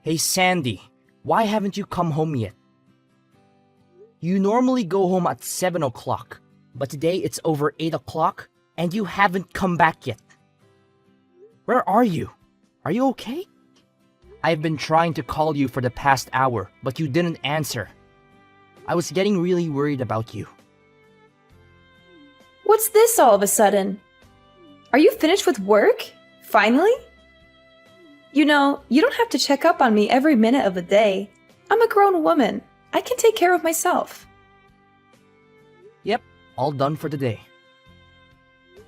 Hey Sandy, why haven't you come home yet? You normally go home at 7 o'clock, but today it's over 8 o'clock and you haven't come back yet. Where are you? Are you okay? I've been trying to call you for the past hour, but you didn't answer. I was getting really worried about you. What's this all of a sudden? Are you finished with work? Finally? You know, you don't have to check up on me every minute of the day. I'm a grown woman. I can take care of myself. Yep, all done for the day.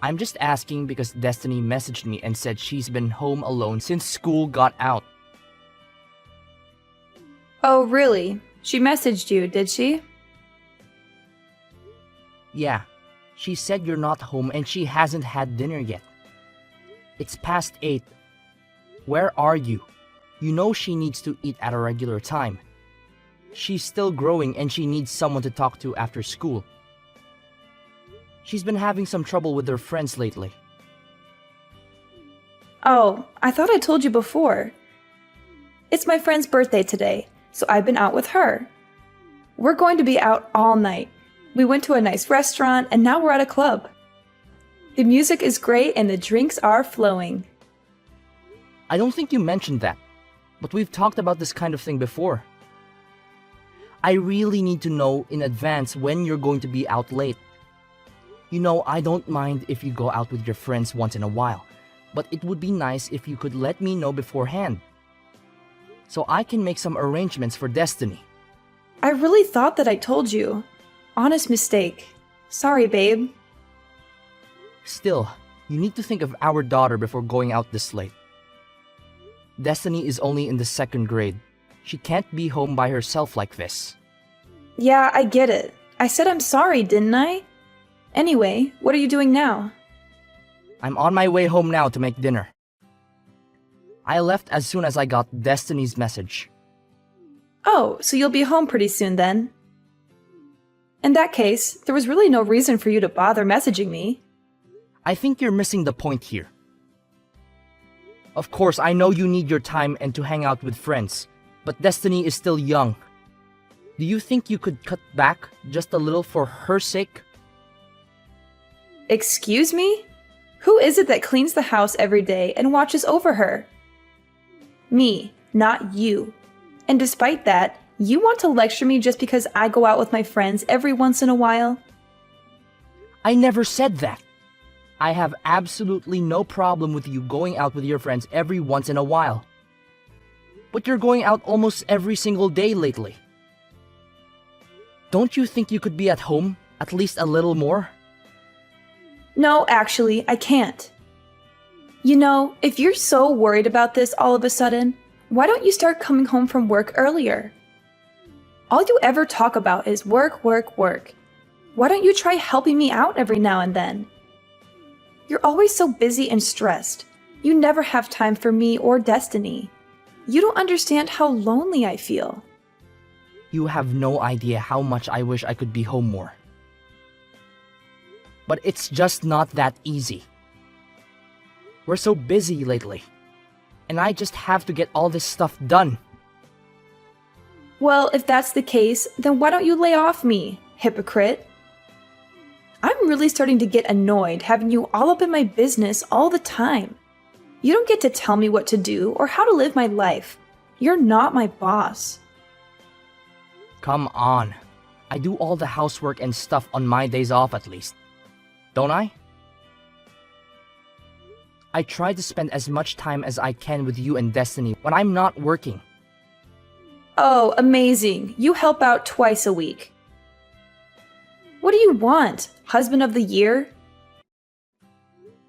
I'm just asking because Destiny messaged me and said she's been home alone since school got out. Oh, really? She messaged you, did she? Yeah, she said you're not home and she hasn't had dinner yet. It's past 8. Where are you? You know she needs to eat at a regular time. She's still growing and she needs someone to talk to after school. She's been having some trouble with her friends lately. Oh, I thought I told you before. It's my friend's birthday today, so I've been out with her. We're going to be out all night. We went to a nice restaurant and now we're at a club. The music is great and the drinks are flowing. I don't think you mentioned that, but we've talked about this kind of thing before. I really need to know in advance when you're going to be out late. You know, I don't mind if you go out with your friends once in a while, but it would be nice if you could let me know beforehand, so I can make some arrangements for Destiny. I really thought that I told you. Honest mistake. Sorry, babe. Still, you need to think of our daughter before going out this late. Destiny is only in the 2nd grade. She can't be home by herself like this. Yeah, I get it. I said I'm sorry, didn't I? Anyway, what are you doing now? I'm on my way home now to make dinner. I left as soon as I got Destiny's message. Oh, so you'll be home pretty soon then. In that case, there was really no reason for you to bother messaging me. I think you're missing the point here. Of course, I know you need your time and to hang out with friends, but Destiny is still young. Do you think you could cut back just a little for her sake? Excuse me? Who is it that cleans the house every day and watches over her? Me, not you. And despite that, you want to lecture me just because I go out with my friends every once in a while? I never said that. I have absolutely no problem with you going out with your friends every once in a while. But you're going out almost every single day lately. Don't you think you could be at home at least a little more? No, actually, I can't. You know, if you're so worried about this all of a sudden, why don't you start coming home from work earlier? All you ever talk about is work, work, work. Why don't you try helping me out every now and then? You're always so busy and stressed. You never have time for me or Destiny. You don't understand how lonely I feel. You have no idea how much I wish I could be home more. But it's just not that easy. We're so busy lately, and I just have to get all this stuff done. Well, if that's the case, then why don't you lay off me, hypocrite? I'm really starting to get annoyed having you all up in my business all the time. You don't get to tell me what to do or how to live my life. You're not my boss. Come on. I do all the housework and stuff on my days off at least. Don't I? I try to spend as much time as I can with you and Destiny when I'm not working. Oh, amazing. You help out twice a week. What do you want? Husband of the year?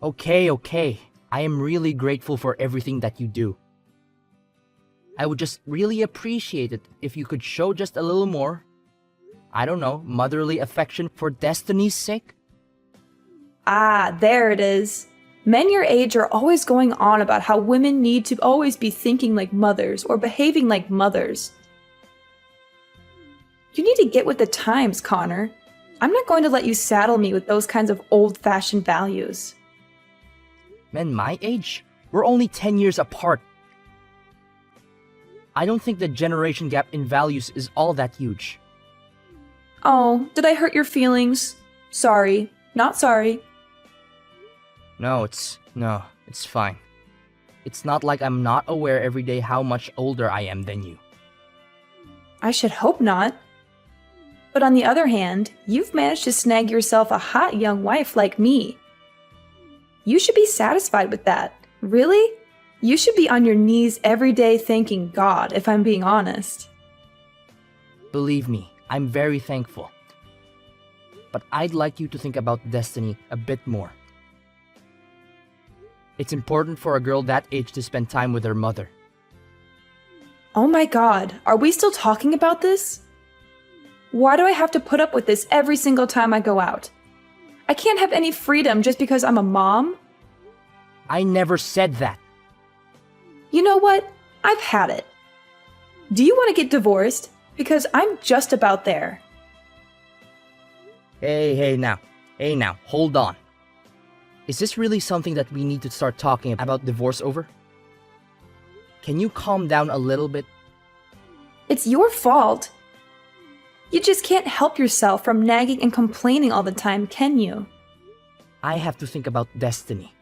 Okay. I am really grateful for everything that you do. I would just really appreciate it if you could show just a little more, I don't know, motherly affection for Destiny's sake? Ah, there it is. Men your age are always going on about how women need to always be thinking like mothers or behaving like mothers. You need to get with the times, Connor. I'm not going to let you saddle me with those kinds of old-fashioned values. Men my age? We're only 10 years apart. I don't think the generation gap in values is all that huge. Oh, did I hurt your feelings? Sorry. Not sorry. No, it's fine. It's not like I'm not aware every day how much older I am than you. I should hope not. But on the other hand, you've managed to snag yourself a hot young wife like me. You should be satisfied with that. Really? You should be on your knees every day thanking God, if I'm being honest. Believe me, I'm very thankful. But I'd like you to think about destiny a bit more. It's important for a girl that age to spend time with her mother. Oh my God, are we still talking about this? Why do I have to put up with this every single time I go out? I can't have any freedom just because I'm a mom? I never said that. You know what? I've had it. Do you want to get divorced? Because I'm just about there. Hey now, hold on. Is this really something that we need to start talking about divorce over? Can you calm down a little bit? It's your fault. You just can't help yourself from nagging and complaining all the time, can you? I have to think about destiny.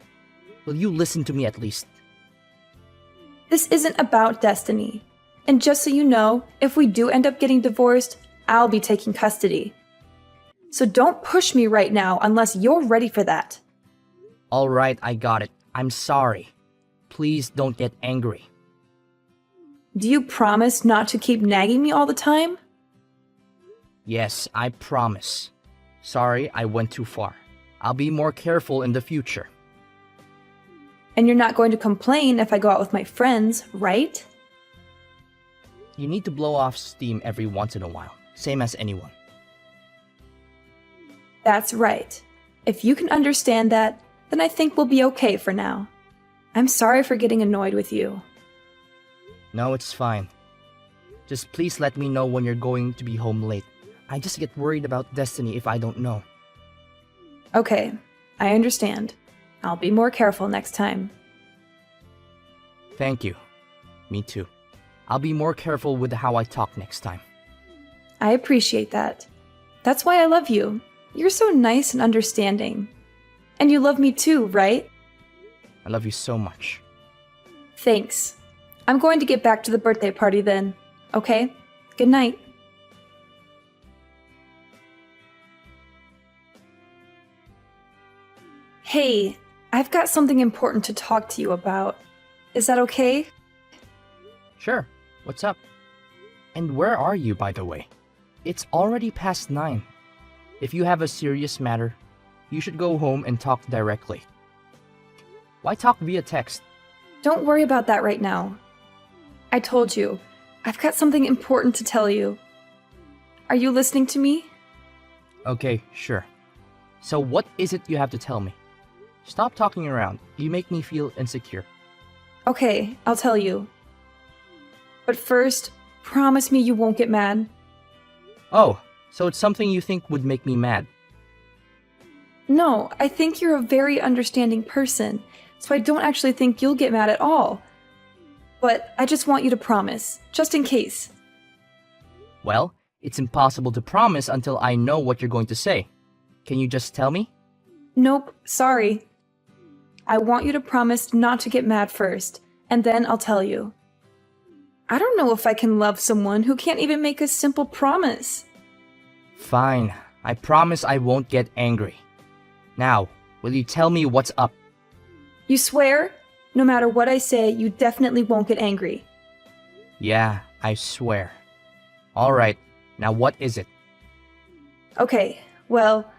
Will you listen to me at least? This isn't about destiny. And just so you know, if we do end up getting divorced, I'll be taking custody. So don't push me right now unless you're ready for that. Alright, I got it. I'm sorry. Please don't get angry. Do you promise not to keep nagging me all the time? Yes, I promise. Sorry, I went too far. I'll be more careful in the future. And you're not going to complain if I go out with my friends, right? You need to blow off steam every once in a while, same as anyone. That's right. If you can understand that, then I think we'll be okay for now. I'm sorry for getting annoyed with you. No, it's fine. Just please let me know when you're going to be home late. I just get worried about destiny if I don't know. Okay, I understand. I'll be more careful next time. Thank you. Me too. I'll be more careful with how I talk next time. I appreciate that. That's why I love you. You're so nice and understanding. And you love me too, right? I love you so much. Thanks. I'm going to get back to the birthday party then. Okay? Good night. Hey, I've got something important to talk to you about. Is that okay? Sure. What's up? And where are you, by the way? It's already past 9. If you have a serious matter, you should go home and talk directly. Why talk via text? Don't worry about that right now. I told you, I've got something important to tell you. Are you listening to me? Okay, sure. So what is it you have to tell me? Stop talking around. You make me feel insecure. Okay, I'll tell you. But first, promise me you won't get mad. Oh, so it's something you think would make me mad. No, I think you're a very understanding person, so I don't actually think you'll get mad at all. But I just want you to promise, just in case. Well, it's impossible to promise until I know what you're going to say. Can you just tell me? Nope, sorry. I want you to promise not to get mad first, and then I'll tell you. I don't know if I can love someone who can't even make a simple promise. Fine. I promise I won't get angry. Now, will you tell me what's up? You swear? No matter what I say, you definitely won't get angry. Yeah, I swear. Alright, now what is it? Okay, well,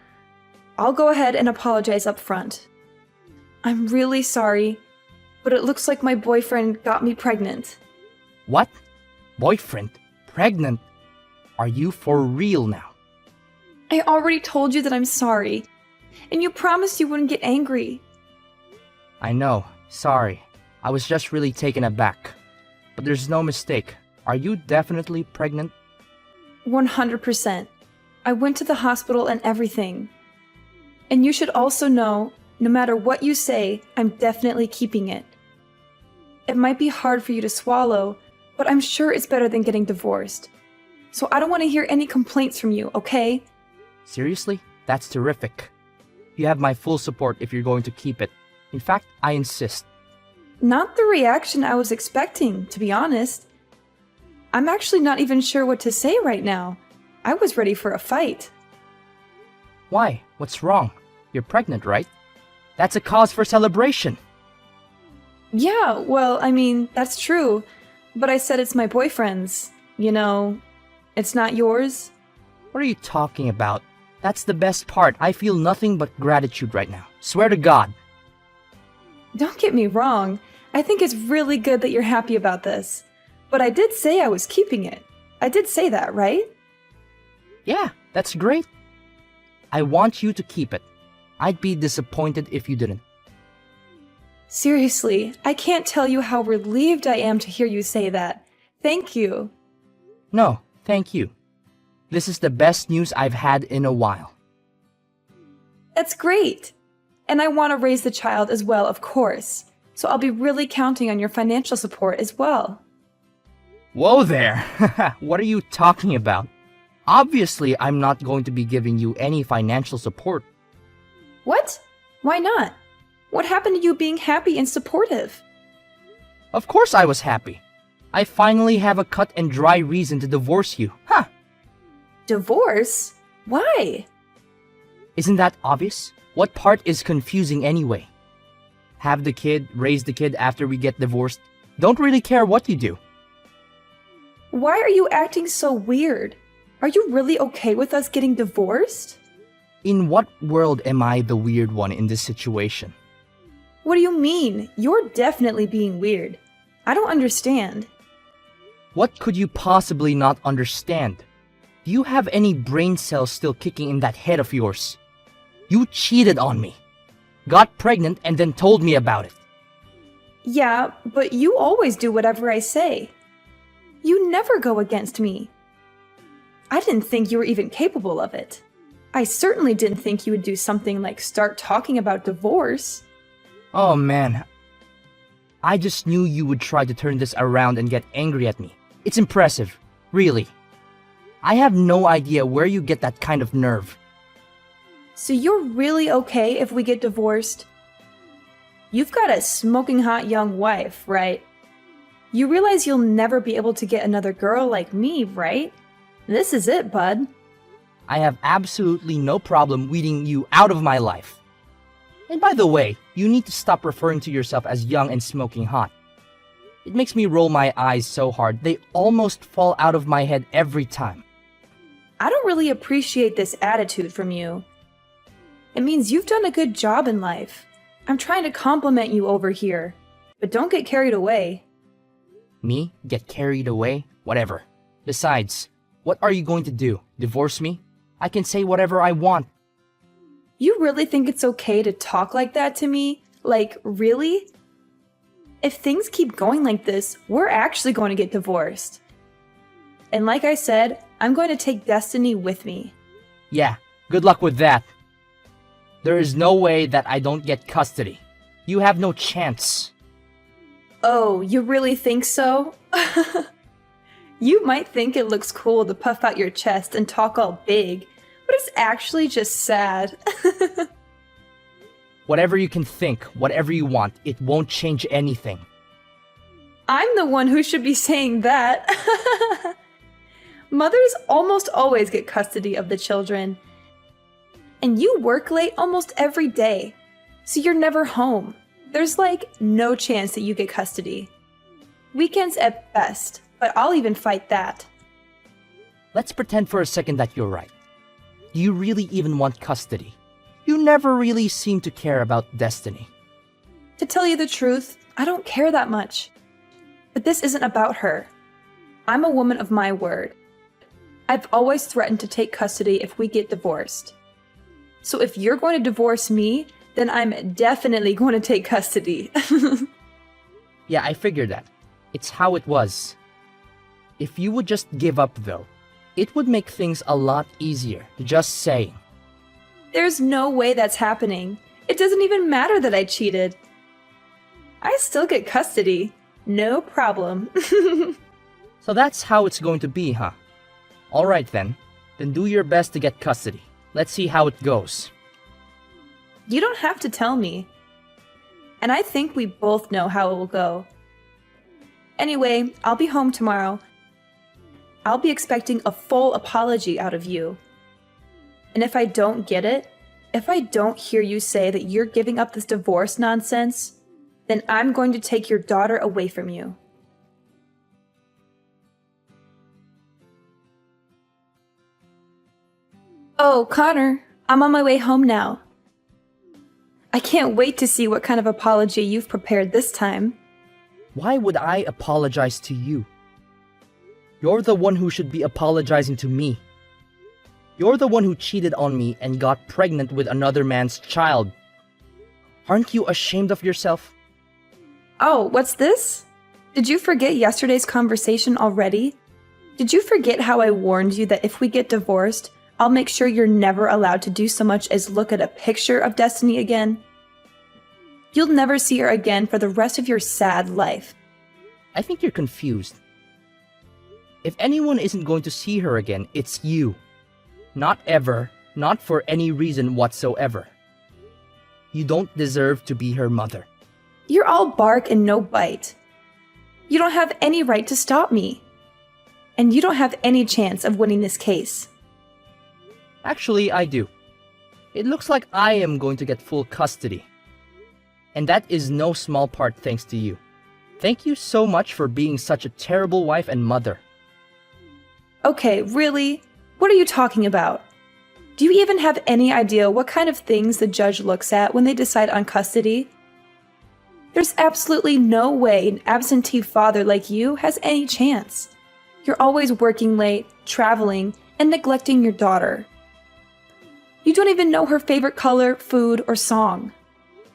I'll go ahead and apologize up front. I'm really sorry, but it looks like my boyfriend got me pregnant. What? Boyfriend? Pregnant? Are you for real now? I already told you that I'm sorry, and you promised you wouldn't get angry. I know, sorry. I was just really taken aback. But there's no mistake. Are you definitely pregnant? 100%. I went to the hospital and everything. And you should also know, no matter what you say, I'm definitely keeping it. It might be hard for you to swallow, but I'm sure it's better than getting divorced. So I don't want to hear any complaints from you, okay? Seriously? That's terrific. You have my full support if you're going to keep it. In fact, I insist. Not the reaction I was expecting, to be honest. I'm actually not even sure what to say right now. I was ready for a fight. Why? What's wrong? You're pregnant, right? That's a cause for celebration. Yeah, well, I mean, that's true. But I said it's my boyfriend's. You know, it's not yours. What are you talking about? That's the best part. I feel nothing but gratitude right now. Swear to God. Don't get me wrong. I think it's really good that you're happy about this. But I did say I was keeping it. I did say that, right? Yeah, that's great. I want you to keep it. I'd be disappointed if you didn't. Seriously, I can't tell you how relieved I am to hear you say that. Thank you. No, thank you. This is the best news I've had in a while. That's great. And I want to raise the child as well, of course. So I'll be really counting on your financial support as well. Whoa there! What are you talking about? Obviously, I'm not going to be giving you any financial support. What? Why not? What happened to you being happy and supportive? Of course I was happy. I finally have a cut and dry reason to divorce you. Huh! Divorce? Why? Isn't that obvious? What part is confusing anyway? Have the kid, raise the kid after we get divorced. Don't really care what you do. Why are you acting so weird? Are you really okay with us getting divorced? In what world am I the weird one in this situation? What do you mean? You're definitely being weird. I don't understand. What could you possibly not understand? Do you have any brain cells still kicking in that head of yours? You cheated on me. Got pregnant and then told me about it. Yeah, but you always do whatever I say. You never go against me. I didn't think you were even capable of it. I certainly didn't think you would do something like start talking about divorce. Oh man. I just knew you would try to turn this around and get angry at me. It's impressive. Really. I have no idea where you get that kind of nerve. So you're really okay if we get divorced? You've got a smoking hot young wife, right? You realize you'll never be able to get another girl like me, right? This is it, bud. I have absolutely no problem weeding you out of my life. And by the way, you need to stop referring to yourself as young and smoking hot. It makes me roll my eyes so hard, they almost fall out of my head every time. I don't really appreciate this attitude from you. It means you've done a good job in life. I'm trying to compliment you over here, but don't get carried away. Me? Get carried away? Whatever. Besides, what are you going to do? Divorce me? I can say whatever I want. You really think it's okay to talk like that to me? Like, really? If things keep going like this, we're actually going to get divorced. And like I said, I'm going to take Destiny with me. Yeah, good luck with that. There is no way that I don't get custody. You have no chance. Oh, you really think so? You might think it looks cool to puff out your chest and talk all big, but it's actually just sad. Whatever you can think, whatever you want, it won't change anything. I'm the one who should be saying that. Mothers almost always get custody of the children. And you work late almost every day, so you're never home. There's like no chance that you get custody. Weekends at best, but I'll even fight that. Let's pretend for a second that you're right. Do you really even want custody? You never really seem to care about Destiny. To tell you the truth, I don't care that much. But this isn't about her. I'm a woman of my word. I've always threatened to take custody if we get divorced. So if you're going to divorce me, then I'm definitely going to take custody. Yeah, I figured that. It's how it was. If you would just give up though, it would make things a lot easier, just saying. There's no way that's happening. It doesn't even matter that I cheated. I still get custody. No problem. So that's how it's going to be, huh? Alright then. Then do your best to get custody. Let's see how it goes. You don't have to tell me. And I think we both know how it will go. Anyway, I'll be home tomorrow. I'll be expecting a full apology out of you. And if I don't get it, if I don't hear you say that you're giving up this divorce nonsense, then I'm going to take your daughter away from you. Oh, Connor, I'm on my way home now. I can't wait to see what kind of apology you've prepared this time. Why would I apologize to you? You're the one who should be apologizing to me. You're the one who cheated on me and got pregnant with another man's child. Aren't you ashamed of yourself? Oh, what's this? Did you forget yesterday's conversation already? Did you forget how I warned you that if we get divorced, I'll make sure you're never allowed to do so much as look at a picture of Destiny again? You'll never see her again for the rest of your sad life. I think you're confused. If anyone isn't going to see her again, it's you. Not ever, not for any reason whatsoever. You don't deserve to be her mother. You're all bark and no bite. You don't have any right to stop me. And you don't have any chance of winning this case. Actually, I do. It looks like I am going to get full custody. And that is no small part thanks to you. Thank you so much for being such a terrible wife and mother. Okay, really? What are you talking about? Do you even have any idea what kind of things the judge looks at when they decide on custody? There's absolutely no way an absentee father like you has any chance. You're always working late, traveling, and neglecting your daughter. You don't even know her favorite color, food, or song.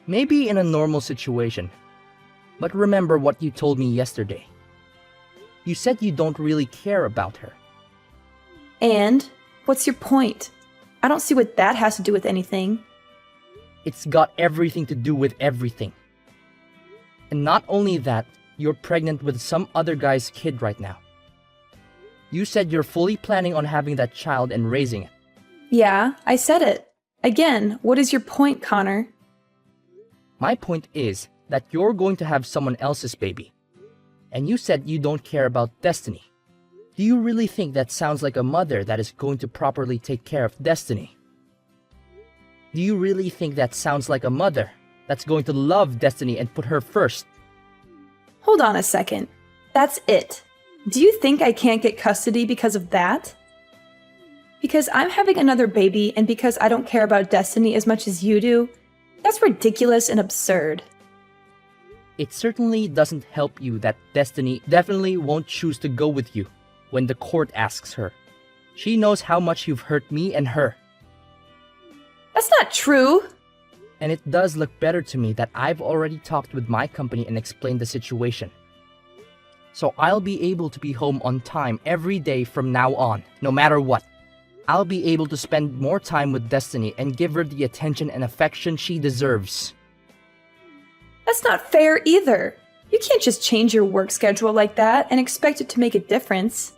Maybe in a normal situation. But remember what you told me yesterday. You said you don't really care about her. And? What's your point? I don't see what that has to do with anything. It's got everything to do with everything. And not only that, you're pregnant with some other guy's kid right now. You said you're fully planning on having that child and raising it. Yeah, I said it. Again, what is your point, Connor? My point is that you're going to have someone else's baby. And you said you don't care about Destiny. Do you really think that sounds like a mother that is going to properly take care of Destiny? Do you really think that sounds like a mother that's going to love Destiny and put her first? Hold on a second. That's it. Do you think I can't get custody because of that? Because I'm having another baby and because I don't care about Destiny as much as you do? That's ridiculous and absurd. It certainly doesn't help you that Destiny definitely won't choose to go with you when the court asks her. She knows how much you've hurt me and her. That's not true! And it does look better to me that I've already talked with my company and explained the situation. So I'll be able to be home on time every day from now on, no matter what. I'll be able to spend more time with Destiny and give her the attention and affection she deserves. That's not fair either. You can't just change your work schedule like that and expect it to make a difference.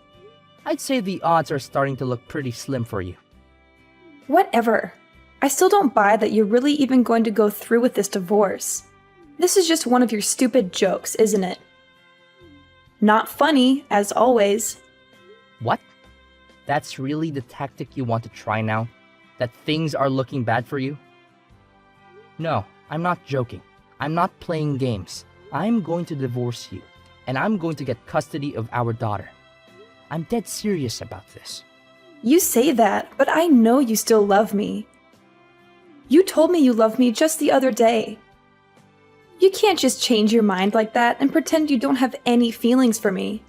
I'd say the odds are starting to look pretty slim for you. Whatever. I still don't buy that you're really even going to go through with this divorce. This is just one of your stupid jokes, isn't it? Not funny, as always. What? That's really the tactic you want to try now? That things are looking bad for you? No, I'm not joking. I'm not playing games. I'm going to divorce you, and I'm going to get custody of our daughter. I'm dead serious about this. You say that, but I know you still love me. You told me you loved me just the other day. You can't just change your mind like that and pretend you don't have any feelings for me.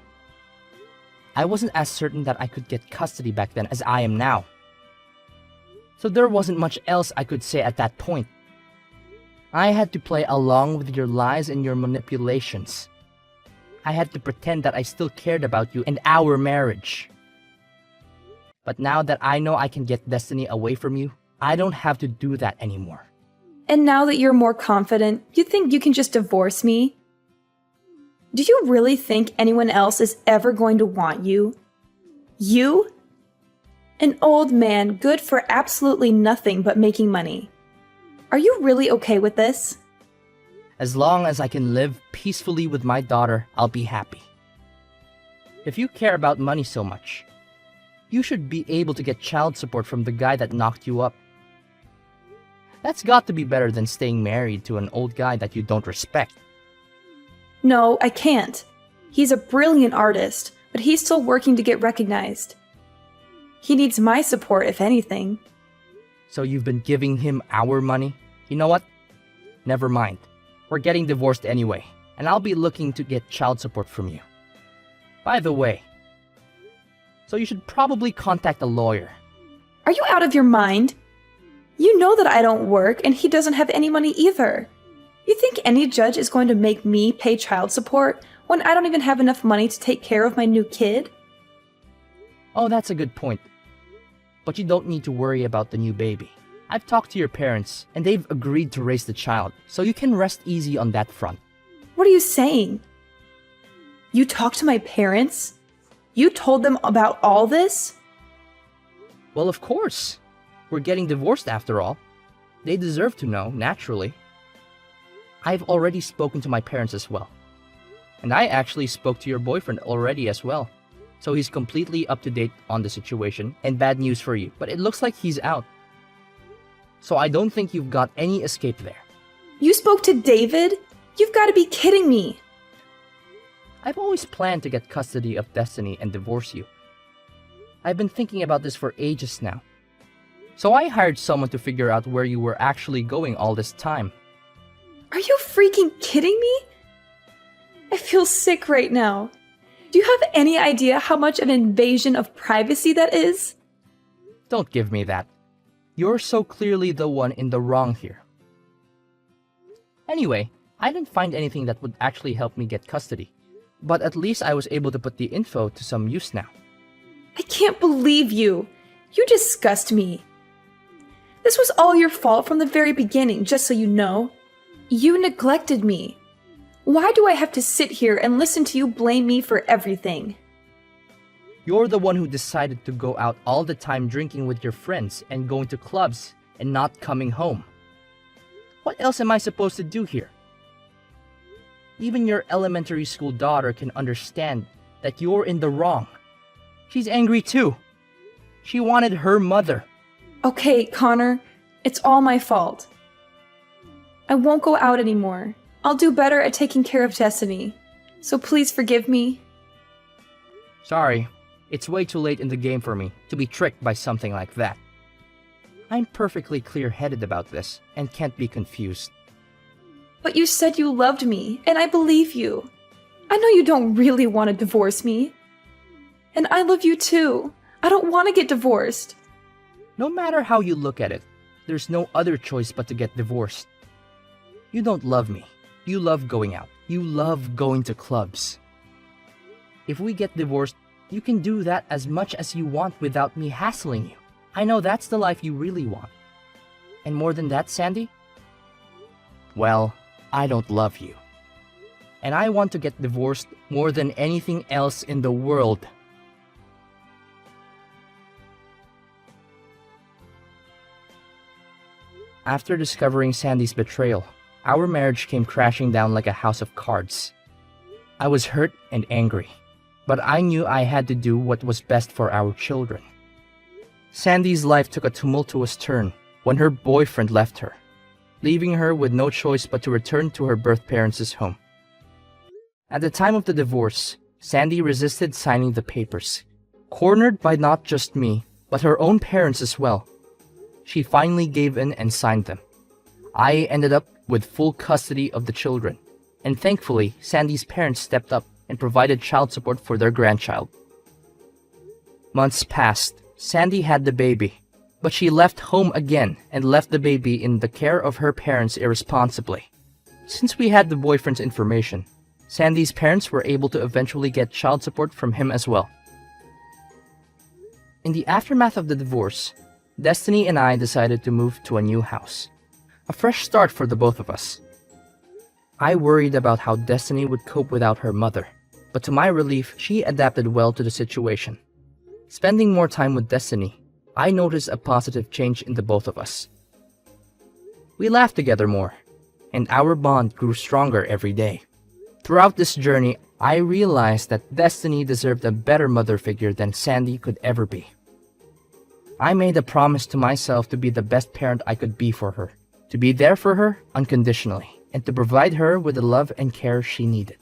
I wasn't as certain that I could get custody back then as I am now. So there wasn't much else I could say at that point. I had to play along with your lies and your manipulations. I had to pretend that I still cared about you and our marriage. But now that I know I can get Destiny away from you, I don't have to do that anymore. And now that you're more confident, you think you can just divorce me? Do you really think anyone else is ever going to want you? You? An old man good for absolutely nothing but making money. Are you really okay with this? As long as I can live peacefully with my daughter, I'll be happy. If you care about money so much, you should be able to get child support from the guy that knocked you up. That's got to be better than staying married to an old guy that you don't respect. No, I can't. He's a brilliant artist, but he's still working to get recognized. He needs my support, if anything. So you've been giving him our money? You know what? Never mind. We're getting divorced anyway, and I'll be looking to get child support from you. By the way, so you should probably contact a lawyer. Are you out of your mind? You know that I don't work and he doesn't have any money either. You think any judge is going to make me pay child support when I don't even have enough money to take care of my new kid? Oh, that's a good point. But you don't need to worry about the new baby. I've talked to your parents, and they've agreed to raise the child, so you can rest easy on that front. What are you saying? You talked to my parents? You told them about all this? Well, of course. We're getting divorced after all. They deserve to know, naturally. I've already spoken to my parents as well. And I actually spoke to your boyfriend already as well. So he's completely up to date on the situation, and bad news for you, but it looks like he's out. So I don't think you've got any escape there. You spoke to David? You've got to be kidding me. I've always planned to get custody of Destiny and divorce you. I've been thinking about this for ages now. So I hired someone to figure out where you were actually going all this time. Are you freaking kidding me? I feel sick right now. Do you have any idea how much of an invasion of privacy that is? Don't give me that. You're so clearly the one in the wrong here. Anyway, I didn't find anything that would actually help me get custody. But at least I was able to put the info to some use now. I can't believe you. You disgust me. This was all your fault from the very beginning, just so you know. You neglected me. Why do I have to sit here and listen to you blame me for everything? You're the one who decided to go out all the time drinking with your friends and going to clubs and not coming home. What else am I supposed to do here? Even your elementary school daughter can understand that you're in the wrong. She's angry too. She wanted her mother. Okay, Connor, it's all my fault. I won't go out anymore. I'll do better at taking care of Destiny. So please forgive me. Sorry, it's way too late in the game for me to be tricked by something like that. I'm perfectly clear-headed about this and can't be confused. But you said you loved me, and I believe you. I know you don't really want to divorce me. And I love you too. I don't want to get divorced. No matter how you look at it, there's no other choice but to get divorced. You don't love me. You love going out. You love going to clubs. If we get divorced, you can do that as much as you want without me hassling you. I know that's the life you really want. And more than that, Sandy? Well, I don't love you. And I want to get divorced more than anything else in the world. After discovering Sandy's betrayal, our marriage came crashing down like a house of cards. I was hurt and angry, but I knew I had to do what was best for our children. Sandy's life took a tumultuous turn when her boyfriend left her, leaving her with no choice but to return to her birth parents' home. At the time of the divorce, Sandy resisted signing the papers, cornered by not just me, but her own parents as well. She finally gave in and signed them. I ended up with full custody of the children, and thankfully, Sandy's parents stepped up and provided child support for their grandchild. Months passed. Sandy had the baby, but she left home again and left the baby in the care of her parents irresponsibly. Since we had the boyfriend's information, Sandy's parents were able to eventually get child support from him as well. In the aftermath of the divorce, Destiny and I decided to move to a new house. A fresh start for the both of us. I worried about how Destiny would cope without her mother, but to my relief, she adapted well to the situation. Spending more time with Destiny, I noticed a positive change in the both of us. We laughed together more, and our bond grew stronger every day. Throughout this journey, I realized that Destiny deserved a better mother figure than Sandy could ever be. I made a promise to myself to be the best parent I could be for her, to be there for her unconditionally, and to provide her with the love and care she needed.